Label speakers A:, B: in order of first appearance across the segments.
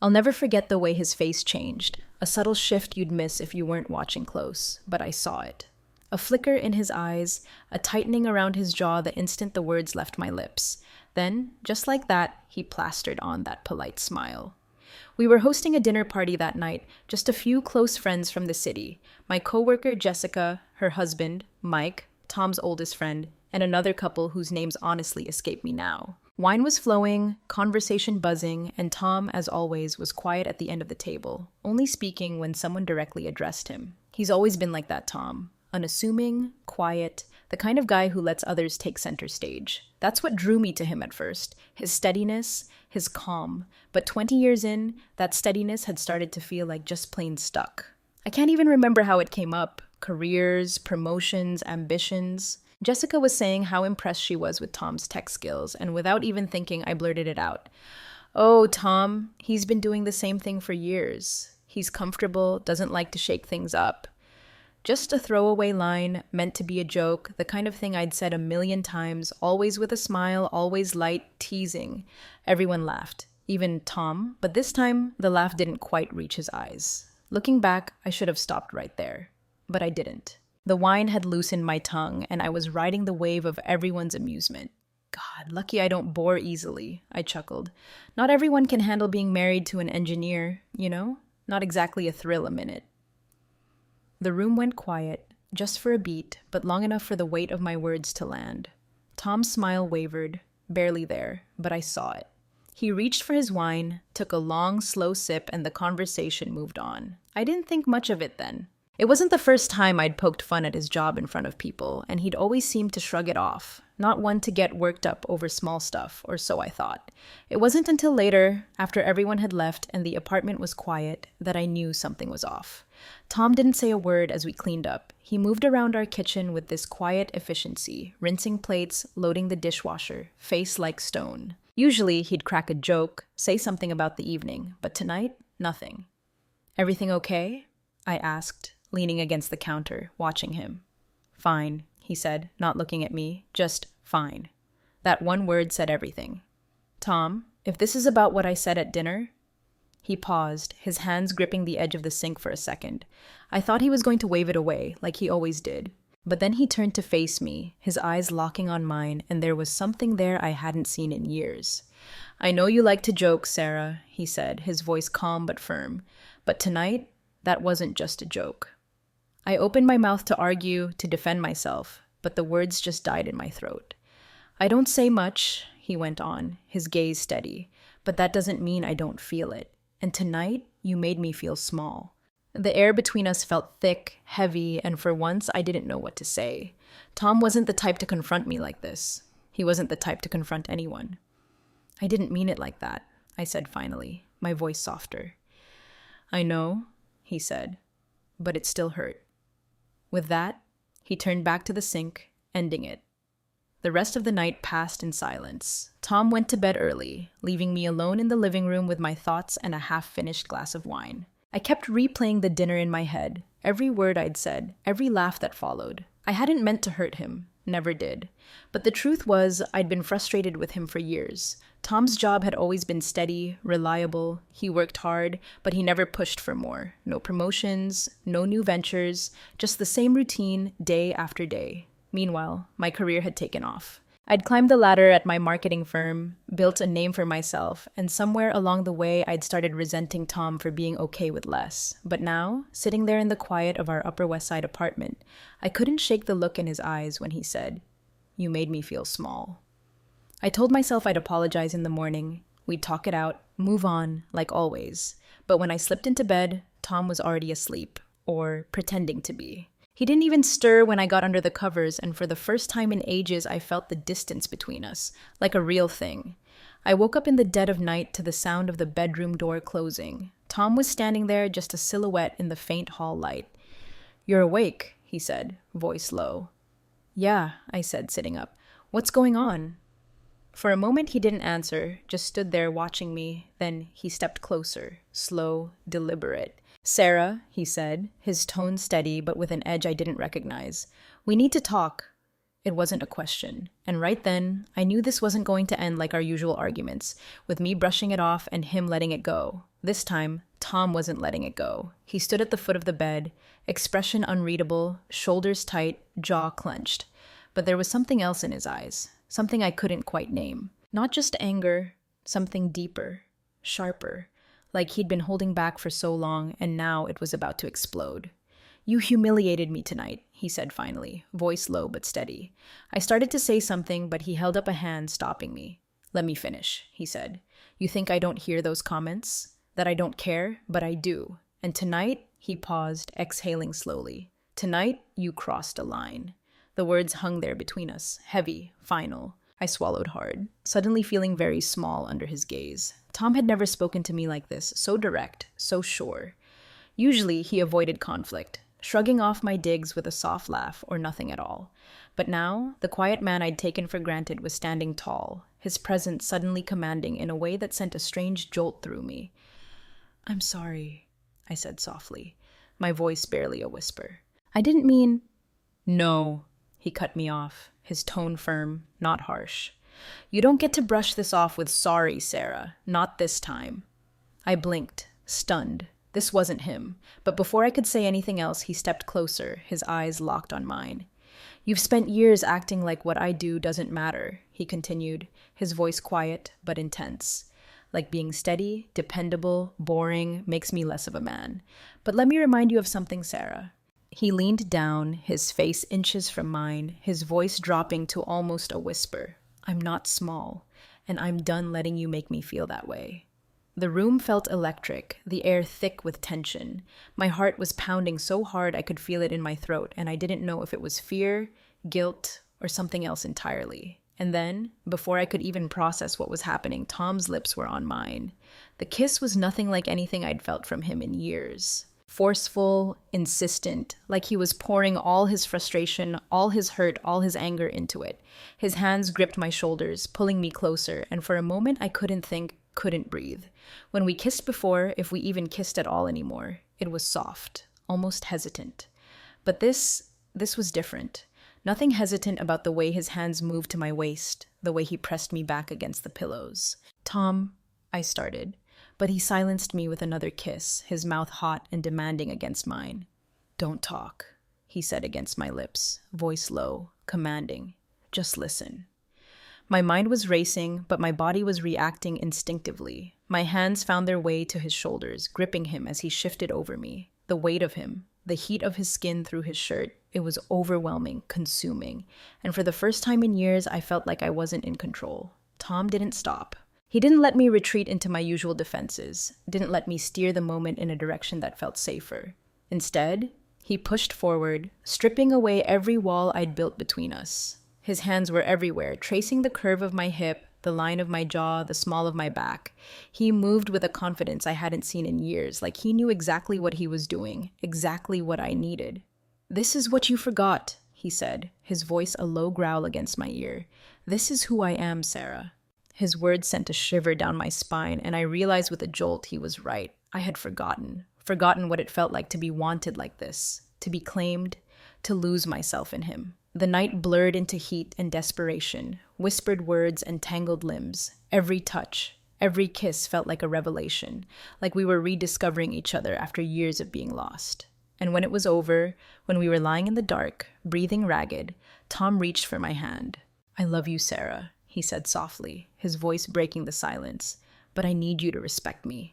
A: I'll never forget the way his face changed, a subtle shift you'd miss if you weren't watching close, but I saw it. A flicker in his eyes, a tightening around his jaw the instant the words left my lips. Then, just like that, he plastered on that polite smile. We were hosting a dinner party that night, just a few close friends from the city. My coworker Jessica, her husband, Mike, Tom's oldest friend, and another couple whose names honestly escape me now. Wine was flowing, conversation buzzing, and Tom, as always, was quiet at the end of the table, only speaking when someone directly addressed him. He's always been like that, Tom. Unassuming, quiet, the kind of guy who lets others take center stage. That's what drew me to him at first, his steadiness, his calm. But 20 years in, that steadiness had started to feel like just plain stuck. I can't even remember how it came up. Careers, promotions, ambitions. Jessica was saying how impressed she was with Tom's tech skills, and without even thinking, I blurted it out. Oh, Tom, he's been doing the same thing for years. He's comfortable, doesn't like to shake things up. Just a throwaway line, meant to be a joke, the kind of thing I'd said a million times, always with a smile, always light, teasing. Everyone laughed, even Tom, but this time, the laugh didn't quite reach his eyes. Looking back, I should have stopped right there. But I didn't. The wine had loosened my tongue, and I was riding the wave of everyone's amusement. God, lucky I don't bore easily, I chuckled. Not everyone can handle being married to an engineer, you know? Not exactly a thrill a minute. The room went quiet, just for a beat, but long enough for the weight of my words to land. Tom's smile wavered, barely there, but I saw it. He reached for his wine, took a long, slow sip, and the conversation moved on. I didn't think much of it then. It wasn't the first time I'd poked fun at his job in front of people, and he'd always seemed to shrug it off, not one to get worked up over small stuff, or so I thought. It wasn't until later, after everyone had left and the apartment was quiet, that I knew something was off. Tom didn't say a word as we cleaned up. He moved around our kitchen with this quiet efficiency, rinsing plates, loading the dishwasher, face like stone. Usually, he'd crack a joke, say something about the evening, but tonight, nothing. "Everything okay?" I asked, leaning against the counter, watching him. "Fine," he said, not looking at me, just fine. That one word said everything. "Tom, if this is about what I said at dinner..." He paused, his hands gripping the edge of the sink for a second. I thought he was going to wave it away, like he always did. But then he turned to face me, his eyes locking on mine, and there was something there I hadn't seen in years. "I know you like to joke, Sarah," he said, his voice calm but firm. "But tonight, that wasn't just a joke." I opened my mouth to argue, to defend myself, but the words just died in my throat. "I don't say much," he went on, his gaze steady, "but that doesn't mean I don't feel it. And tonight, you made me feel small." The air between us felt thick, heavy, and for once I didn't know what to say. Tom wasn't the type to confront me like this. He wasn't the type to confront anyone. "I didn't mean it like that," I said finally, my voice softer. "I know," he said, "but it still hurt." With that, he turned back to the sink, ending it. The rest of the night passed in silence. Tom went to bed early, leaving me alone in the living room with my thoughts and a half-finished glass of wine. I kept replaying the dinner in my head, every word I'd said, every laugh that followed. I hadn't meant to hurt him, never did. But the truth was, I'd been frustrated with him for years. Tom's job had always been steady, reliable. He worked hard, but he never pushed for more. No promotions, no new ventures, just the same routine day after day. Meanwhile, my career had taken off. I'd climbed the ladder at my marketing firm, built a name for myself, and somewhere along the way I'd started resenting Tom for being okay with less. But now, sitting there in the quiet of our Upper West Side apartment, I couldn't shake the look in his eyes when he said, "You made me feel small." I told myself I'd apologize in the morning, we'd talk it out, move on, like always. But when I slipped into bed, Tom was already asleep, or pretending to be. He didn't even stir when I got under the covers, and for the first time in ages, I felt the distance between us, like a real thing. I woke up in the dead of night to the sound of the bedroom door closing. Tom was standing there, just a silhouette in the faint hall light. "You're awake," he said, voice low. "Yeah," I said, sitting up. "What's going on?" For a moment he didn't answer, just stood there watching me. Then he stepped closer, slow, deliberate. "Sarah," he said, his tone steady but with an edge I didn't recognize. "We need to talk." It wasn't a question. And right then, I knew this wasn't going to end like our usual arguments, with me brushing it off and him letting it go. This time, Tom wasn't letting it go. He stood at the foot of the bed, expression unreadable, shoulders tight, jaw clenched. But there was something else in his eyes, something I couldn't quite name. Not just anger, something deeper, sharper, like he'd been holding back for so long and now it was about to explode. "You humiliated me tonight," he said finally, voice low but steady. I started to say something, but he held up a hand, stopping me. "Let me finish," he said. "You think I don't hear those comments? That I don't care? But I do. And tonight," he paused, exhaling slowly. "Tonight, you crossed a line." The words hung there between us, heavy, final. I swallowed hard, suddenly feeling very small under his gaze. Tom had never spoken to me like this, so direct, so sure. Usually, he avoided conflict, shrugging off my digs with a soft laugh or nothing at all. But now, the quiet man I'd taken for granted was standing tall, his presence suddenly commanding in a way that sent a strange jolt through me. "I'm sorry," I said softly, my voice barely a whisper. "I didn't mean—" "No," he cut me off, his tone firm, not harsh. "You don't get to brush this off with sorry, Sarah. Not this time." I blinked, stunned. This wasn't him. But before I could say anything else, he stepped closer, his eyes locked on mine. "You've spent years acting like what I do doesn't matter," he continued, his voice quiet but intense. "Like being steady, dependable, boring makes me less of a man. But let me remind you of something, Sarah." He leaned down, his face inches from mine, his voice dropping to almost a whisper. "I'm not small, and I'm done letting you make me feel that way." The room felt electric, the air thick with tension. My heart was pounding so hard I could feel it in my throat, and I didn't know if it was fear, guilt, or something else entirely. And then, before I could even process what was happening, Tom's lips were on mine. The kiss was nothing like anything I'd felt from him in years. Forceful, insistent, like he was pouring all his frustration, all his hurt, all his anger into it. His hands gripped my shoulders, pulling me closer, and for a moment I couldn't think, couldn't breathe. When we kissed before, if we even kissed at all anymore, it was soft, almost hesitant. But this was different. Nothing hesitant about the way his hands moved to my waist, the way he pressed me back against the pillows. "Tom," I started, but he silenced me with another kiss, his mouth hot and demanding against mine. "Don't talk," he said against my lips, voice low, commanding. "Just listen." My mind was racing, but my body was reacting instinctively. My hands found their way to his shoulders, gripping him as he shifted over me. The weight of him, the heat of his skin through his shirt, it was overwhelming, consuming. And for the first time in years, I felt like I wasn't in control. Tom didn't stop. He didn't let me retreat into my usual defenses, didn't let me steer the moment in a direction that felt safer. Instead, he pushed forward, stripping away every wall I'd built between us. His hands were everywhere, tracing the curve of my hip, the line of my jaw, the small of my back. He moved with a confidence I hadn't seen in years, like he knew exactly what he was doing, exactly what I needed. "This is what you forgot," he said, his voice a low growl against my ear. "This is who I am, Sarah." His words sent a shiver down my spine, and I realized with a jolt he was right. I had forgotten what it felt like to be wanted like this, to be claimed, to lose myself in him. The night blurred into heat and desperation, whispered words and tangled limbs. Every touch, every kiss felt like a revelation, like we were rediscovering each other after years of being lost. And when it was over, when we were lying in the dark, breathing ragged, Tom reached for my hand. "I love you, Sarah," he said softly, his voice breaking the silence. "But I need you to respect me."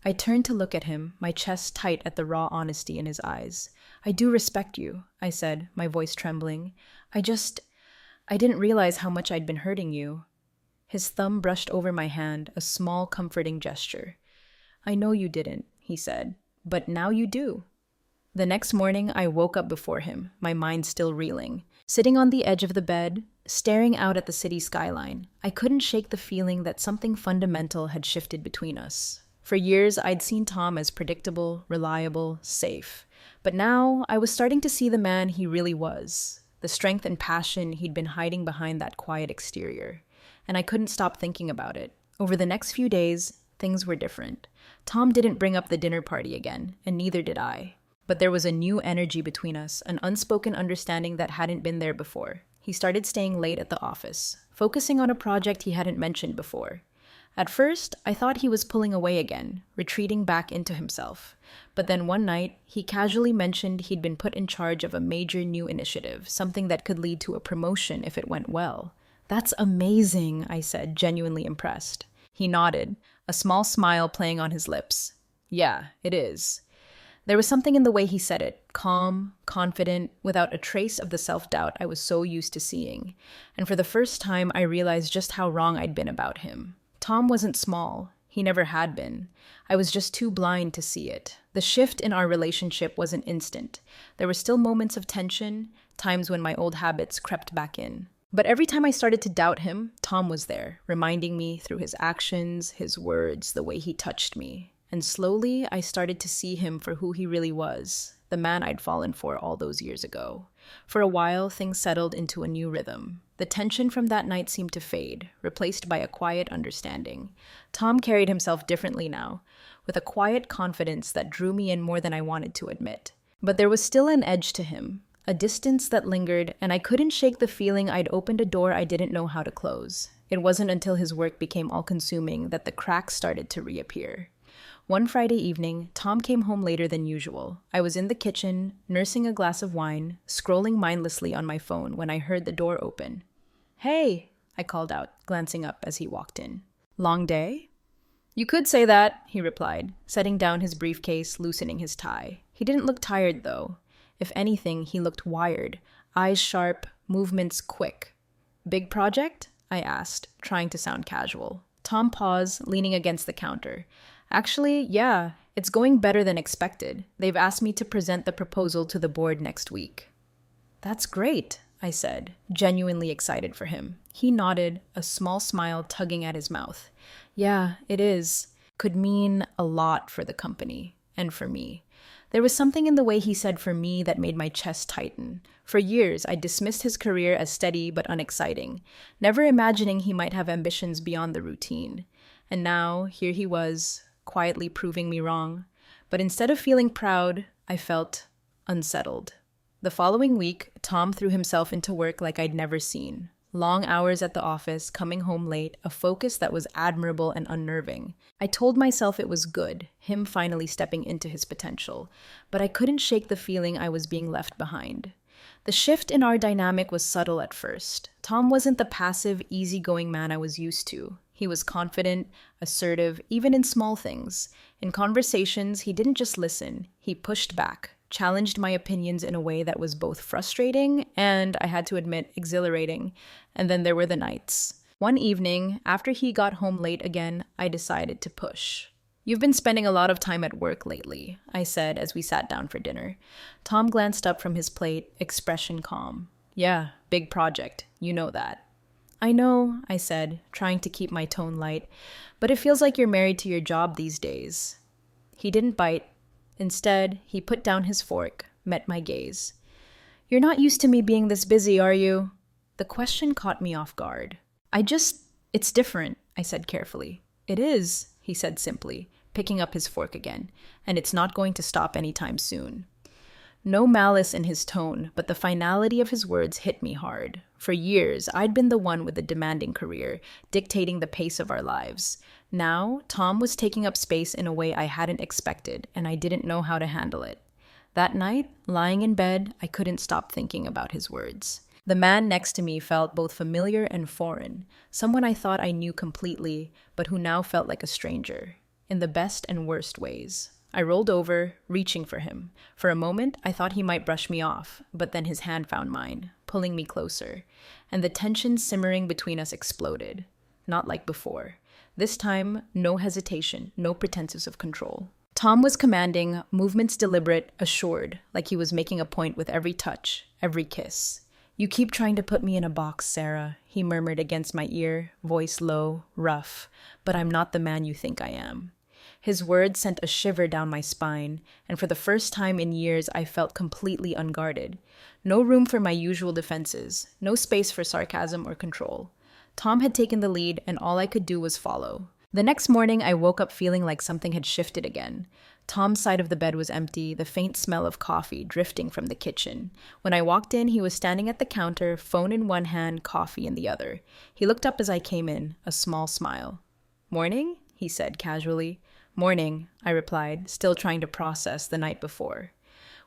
A: I turned to look at him, my chest tight at the raw honesty in his eyes. "I do respect you," I said, my voice trembling. I didn't realize how much I'd been hurting you." His thumb brushed over my hand, a small, comforting gesture. "I know you didn't," he said, "but now you do." The next morning, I woke up before him, my mind still reeling. Sitting on the edge of the bed, staring out at the city skyline, I couldn't shake the feeling that something fundamental had shifted between us. For years, I'd seen Tom as predictable, reliable, safe. But now, I was starting to see the man he really was, the strength and passion he'd been hiding behind that quiet exterior. And I couldn't stop thinking about it. Over the next few days, things were different. Tom didn't bring up the dinner party again, and neither did I. But there was a new energy between us, an unspoken understanding that hadn't been there before. He started staying late at the office, focusing on a project he hadn't mentioned before. At first, I thought he was pulling away again, retreating back into himself. But then one night, he casually mentioned he'd been put in charge of a major new initiative, something that could lead to a promotion if it went well. "That's amazing," I said, genuinely impressed. He nodded, a small smile playing on his lips. "Yeah, it is." There was something in the way he said it, calm, confident, without a trace of the self-doubt I was so used to seeing. And for the first time, I realized just how wrong I'd been about him. Tom wasn't small. He never had been. I was just too blind to see it. The shift in our relationship wasn't instant. There were still moments of tension, times when my old habits crept back in. But every time I started to doubt him, Tom was there, reminding me through his actions, his words, the way he touched me. And slowly, I started to see him for who he really was, the man I'd fallen for all those years ago. For a while, things settled into a new rhythm. The tension from that night seemed to fade, replaced by a quiet understanding. Tom carried himself differently now, with a quiet confidence that drew me in more than I wanted to admit. But there was still an edge to him, a distance that lingered, and I couldn't shake the feeling I'd opened a door I didn't know how to close. It wasn't until his work became all-consuming that the cracks started to reappear. One Friday evening, Tom came home later than usual. I was in the kitchen, nursing a glass of wine, scrolling mindlessly on my phone when I heard the door open. "Hey," I called out, glancing up as he walked in. "Long day?" "You could say that," he replied, setting down his briefcase, loosening his tie. He didn't look tired, though. If anything, he looked wired, eyes sharp, movements quick. "Big project?" I asked, trying to sound casual. Tom paused, leaning against the counter. "Actually, yeah, it's going better than expected. They've asked me to present the proposal to the board next week." "That's great," I said, genuinely excited for him. He nodded, a small smile tugging at his mouth. "Yeah, it is. Could mean a lot for the company, and for me." There was something in the way he said "for me" that made my chest tighten. For years, I dismissed his career as steady but unexciting, never imagining he might have ambitions beyond the routine. And now, here he was, quietly proving me wrong. But instead of feeling proud, I felt unsettled. The following week, Tom threw himself into work like I'd never seen. Long hours at the office, coming home late, a focus that was admirable and unnerving. I told myself it was good, him finally stepping into his potential, but I couldn't shake the feeling I was being left behind. The shift in our dynamic was subtle at first. Tom wasn't the passive, easygoing man I was used to. He was confident, assertive, even in small things. In conversations, he didn't just listen, he pushed back, challenged my opinions in a way that was both frustrating and, I had to admit, exhilarating. And then there were the nights. One evening, after he got home late again, I decided to push. "You've been spending a lot of time at work lately," I said as we sat down for dinner. Tom glanced up from his plate, expression calm. "Yeah, big project. You know that." "I know," I said, trying to keep my tone light, "but it feels like you're married to your job these days." He didn't bite. Instead, he put down his fork, met my gaze. "You're not used to me being this busy, are you?" The question caught me off guard. It's different," I said carefully. "It is," he said simply, picking up his fork again, "and it's not going to stop anytime soon." No malice in his tone, but the finality of his words hit me hard. For years, I'd been the one with the demanding career, dictating the pace of our lives. Now, Tom was taking up space in a way I hadn't expected, and I didn't know how to handle it. That night, lying in bed, I couldn't stop thinking about his words. The man next to me felt both familiar and foreign, someone I thought I knew completely, but who now felt like a stranger, in the best and worst ways. I rolled over, reaching for him. For a moment, I thought he might brush me off, but then his hand found mine, pulling me closer, and the tension simmering between us exploded. Not like before. This time, no hesitation, no pretenses of control. Tom was commanding, movements deliberate, assured, like he was making a point with every touch, every kiss. "You keep trying to put me in a box, Sarah," he murmured against my ear, voice low, rough, "but I'm not the man you think I am." His words sent a shiver down my spine, and for the first time in years I felt completely unguarded. No room for my usual defenses, no space for sarcasm or control. Tom had taken the lead, and all I could do was follow. The next morning, I woke up feeling like something had shifted again. Tom's side of the bed was empty, the faint smell of coffee drifting from the kitchen. When I walked in, he was standing at the counter, phone in one hand, coffee in the other. He looked up as I came in, a small smile. Morning? He said casually. Morning, I replied, still trying to process the night before.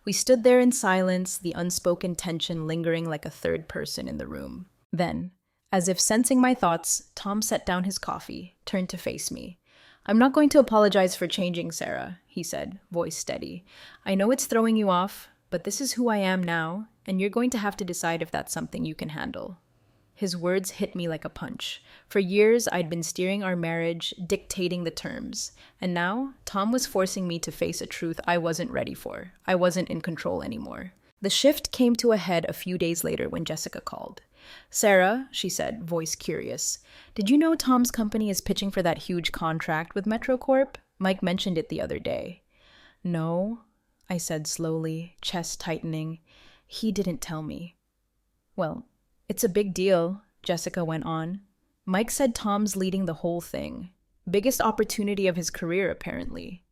A: We stood there in silence, the unspoken tension lingering like a third person in the room. Then, as if sensing my thoughts, Tom set down his coffee, turned to face me. I'm not going to apologize for changing, Sarah, he said, voice steady. I know it's throwing you off, but this is who I am now, and you're going to have to decide if that's something you can handle. His words hit me like a punch. For years, I'd been steering our marriage, dictating the terms. And now, Tom was forcing me to face a truth I wasn't ready for. I wasn't in control anymore. The shift came to a head a few days later when Jessica called. Sarah, she said, voice curious, did you know Tom's company is pitching for that huge contract with MetroCorp? Mike mentioned it the other day. No, I said slowly, chest tightening. He didn't tell me. Well, it's a big deal, Jessica went on. Mike said Tom's leading the whole thing. Biggest opportunity of his career, apparently.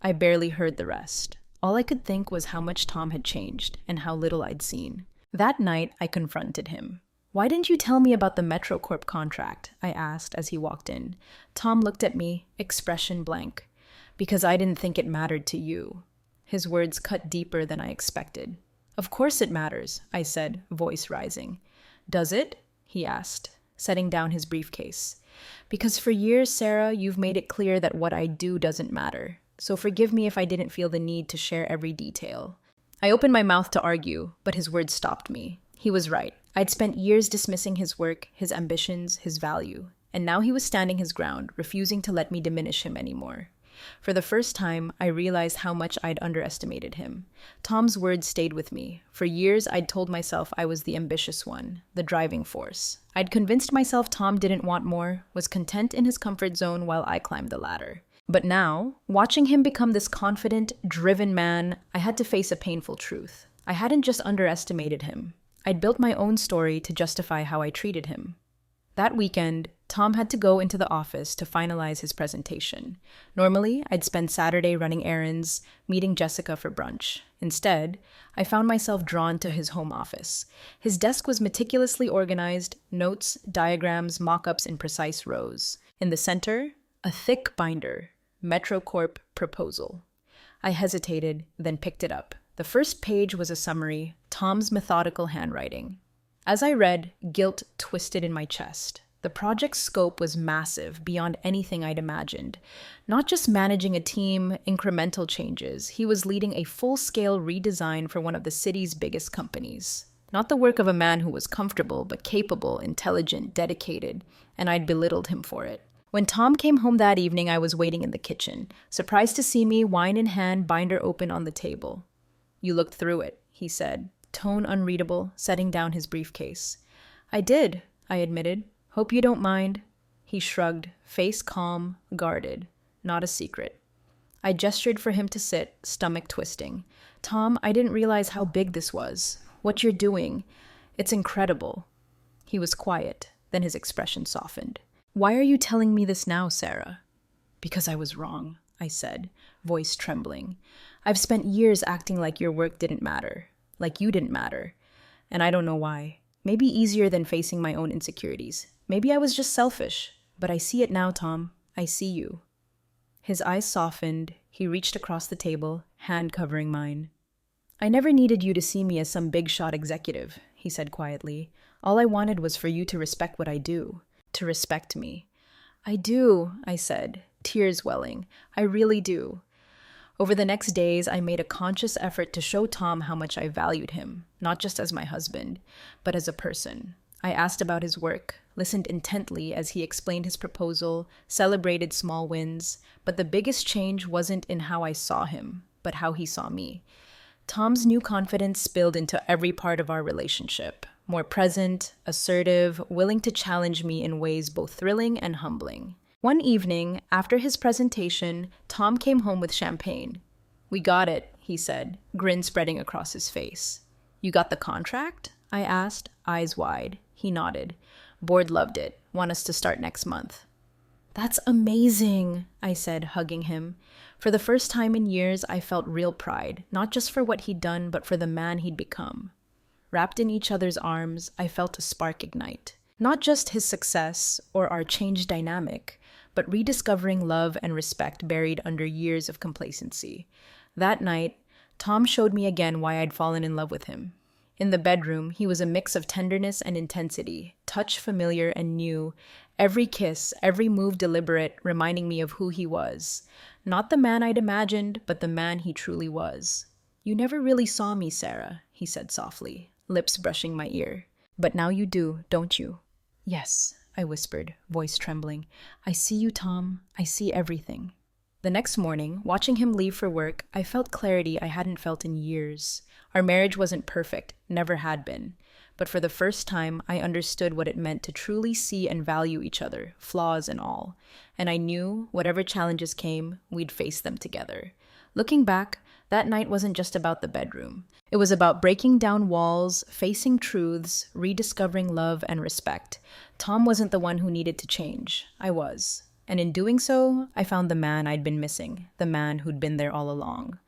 A: I barely heard the rest. All I could think was how much Tom had changed and how little I'd seen. That night, I confronted him. Why didn't you tell me about the MetroCorp contract? I asked as he walked in. Tom looked at me, expression blank. Because I didn't think it mattered to you. His words cut deeper than I expected. Of course it matters, I said, voice rising. Does it? He asked, setting down his briefcase. Because for years, Sarah, you've made it clear that what I do doesn't matter. So forgive me if I didn't feel the need to share every detail. I opened my mouth to argue, but his words stopped me. He was right. I'd spent years dismissing his work, his ambitions, his value. And now he was standing his ground, refusing to let me diminish him anymore. For the first time, I realized how much I'd underestimated him. Tom's words stayed with me. For years, I'd told myself I was the ambitious one, the driving force. I'd convinced myself Tom didn't want more, was content in his comfort zone while I climbed the ladder. But now, watching him become this confident, driven man, I had to face a painful truth. I hadn't just underestimated him. I'd built my own story to justify how I treated him. That weekend, Tom had to go into the office to finalize his presentation. Normally, I'd spend Saturday running errands, meeting Jessica for brunch. Instead, I found myself drawn to his home office. His desk was meticulously organized, notes, diagrams, mock-ups in precise rows. In the center, a thick binder, MetroCorp proposal. I hesitated, then picked it up. The first page was a summary, Tom's methodical handwriting. As I read, guilt twisted in my chest. The project's scope was massive, beyond anything I'd imagined. Not just managing a team, incremental changes, he was leading a full-scale redesign for one of the city's biggest companies. Not the work of a man who was comfortable, but capable, intelligent, dedicated, and I'd belittled him for it. When Tom came home that evening, I was waiting in the kitchen, surprised to see me, wine in hand, binder open on the table. You looked through it, he said, tone unreadable, setting down his briefcase. I did, I admitted. Hope you don't mind. He shrugged, face calm, guarded. Not a secret. I gestured for him to sit, stomach twisting. Tom, I didn't realize how big this was. What you're doing. It's incredible. He was quiet, then his expression softened. Why are you telling me this now, Sarah? Because I was wrong, I said, voice trembling. I've spent years acting like your work didn't matter, like you didn't matter. And I don't know why. Maybe easier than facing my own insecurities. Maybe I was just selfish. But I see it now, Tom. I see you. His eyes softened. He reached across the table, hand covering mine. I never needed you to see me as some big-shot executive, he said quietly. All I wanted was for you to respect what I do. To respect me. I do, I said, tears welling. I really do. Over the next days, I made a conscious effort to show Tom how much I valued him, not just as my husband, but as a person. I asked about his work, listened intently as he explained his proposal, celebrated small wins, but the biggest change wasn't in how I saw him, but how he saw me. Tom's new confidence spilled into every part of our relationship. More present, assertive, willing to challenge me in ways both thrilling and humbling. One evening, after his presentation, Tom came home with champagne. We got it, he said, grin spreading across his face. You got the contract? I asked, eyes wide. He nodded. Board loved it. Want us to start next month. That's amazing, I said, hugging him. For the first time in years, I felt real pride, not just for what he'd done, but for the man he'd become. Wrapped in each other's arms, I felt a spark ignite. Not just his success or our changed dynamic, but rediscovering love and respect buried under years of complacency. That night, Tom showed me again why I'd fallen in love with him. In the bedroom, he was a mix of tenderness and intensity, touch familiar and new, every kiss, every move deliberate, reminding me of who he was. Not the man I'd imagined, but the man he truly was. "You never really saw me, Sarah," he said softly, lips brushing my ear. "But now you do, don't you?" "Yes," I whispered, voice trembling. "I see you, Tom. I see everything." The next morning, watching him leave for work, I felt clarity I hadn't felt in years. Our marriage wasn't perfect, never had been. But for the first time, I understood what it meant to truly see and value each other, flaws and all. And I knew, whatever challenges came, we'd face them together. Looking back, that night wasn't just about the bedroom. It was about breaking down walls, facing truths, rediscovering love and respect. Tom wasn't the one who needed to change. I was. And in doing so, I found the man I'd been missing, the man who'd been there all along.